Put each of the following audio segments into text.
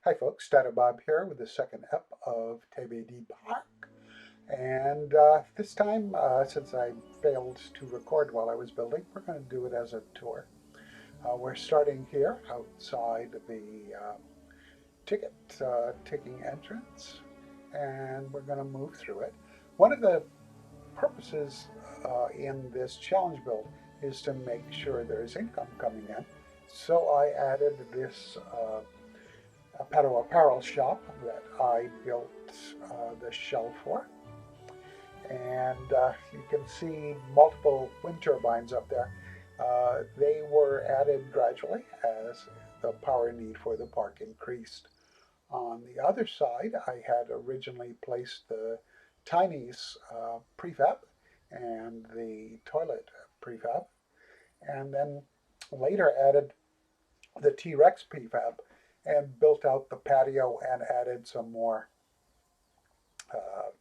Hi folks, Data Bob here with the second ep of Teybidee Park. And this time, since I failed to record while I was building, we're going to do it as a tour. We're starting here outside the ticket taking entrance, and we're going to move through it. One of the purposes in this challenge build is to make sure there's income coming in. So I added this apparel shop that I built the shell for. And you can see multiple wind turbines up there. They were added gradually as the power need for the park increased. On the other side, I had originally placed the Tiny's prefab and the toilet prefab, and then later added the T-Rex prefab and built out the patio and added some more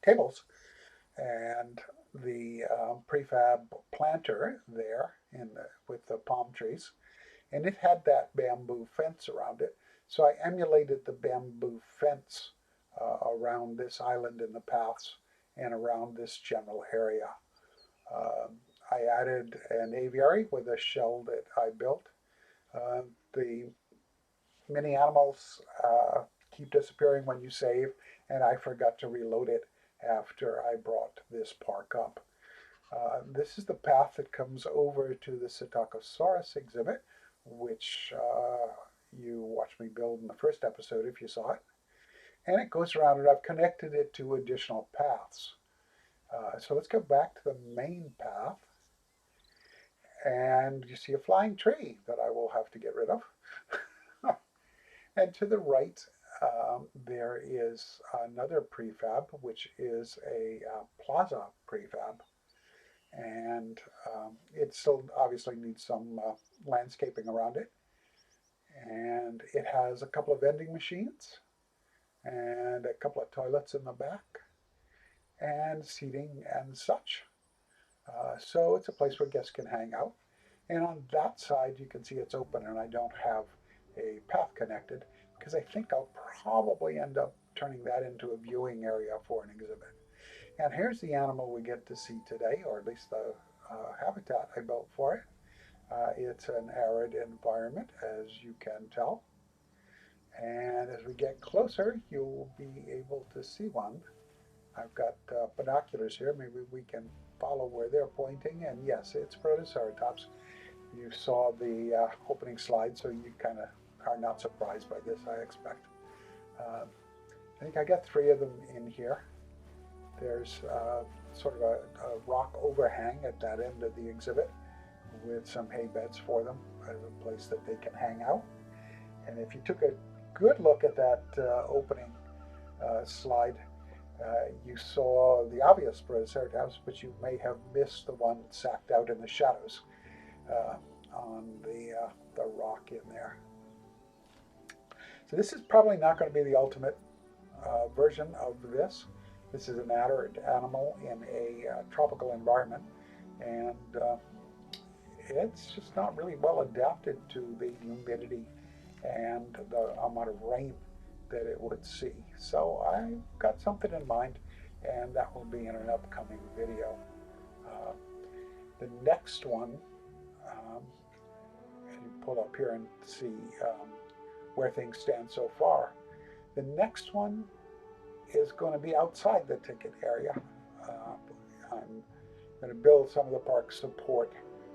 tables and the prefab planter there with the palm trees. And it had that bamboo fence around it. So I emulated the bamboo fence around this island in the paths and around this general area. I added an aviary with a shell that I built. The many animals keep disappearing when you save, and I forgot to reload it after I brought this park up. This is the path that comes over to the Psittacosaurus exhibit, which you watched me build in the first episode if you saw it. And it goes around, and I've connected it to additional paths. So let's go back to the main path. And you see a flying tree that I will have to get rid of. And to the right, there is another prefab, which is a plaza prefab. And it still obviously needs some landscaping around it. And it has a couple of vending machines and a couple of toilets in the back and seating and such. So it's a place where guests can hang out. And on that side, you can see it's open, and I don't have a path connected because I think I'll probably end up turning that into a viewing area for an exhibit. And here's the animal we get to see today, or at least the habitat I built for it. It's an arid environment, as you can tell. And as we get closer, you'll be able to see one. I've got binoculars here. Maybe we can follow where they're pointing. And yes, it's Protoceratops. You saw the opening slide, so you kind of are not surprised by this, I expect. I think I got 3 of them in here. There's sort of a rock overhang at that end of the exhibit with some hay beds for them as a place that they can hang out. And if you took a good look at that opening slide, you saw the obvious Protoceratops, but you may have missed the one sacked out in the shadows on the rock in there. So this is probably not going to be the ultimate version of this. This is an arid animal in a tropical environment, and it's just not really well adapted to the humidity and the amount of rain that it would see. So I've got something in mind, and that will be in an upcoming video. The next one, if you pull up here and see where things stand so far, the next one is going to be outside the ticket area. I'm going to build some of the park's support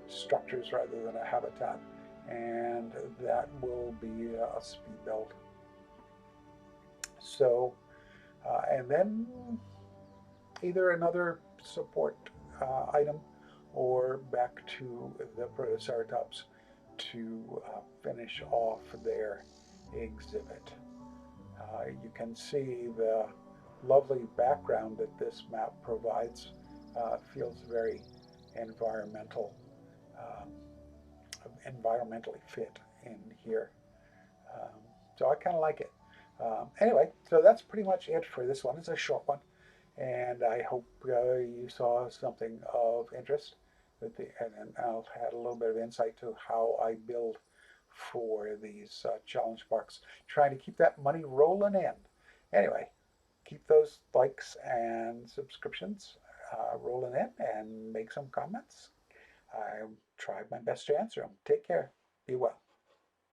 structures rather than a habitat, and that will be a speed build. So, and then either another support item or back to the Protoceratops to finish off their exhibit. You can see the lovely background that this map provides. Feels very environmentally fit in here. So I kind of like it. Anyway, so that's pretty much it for this one. It's a short one, and I hope you saw something of interest. And I'll add a little bit of insight to how I build for these challenge bucks, trying to keep that money rolling in. Anyway, keep those likes and subscriptions rolling in and make some comments. I tried my best to answer them. Take care. Be well.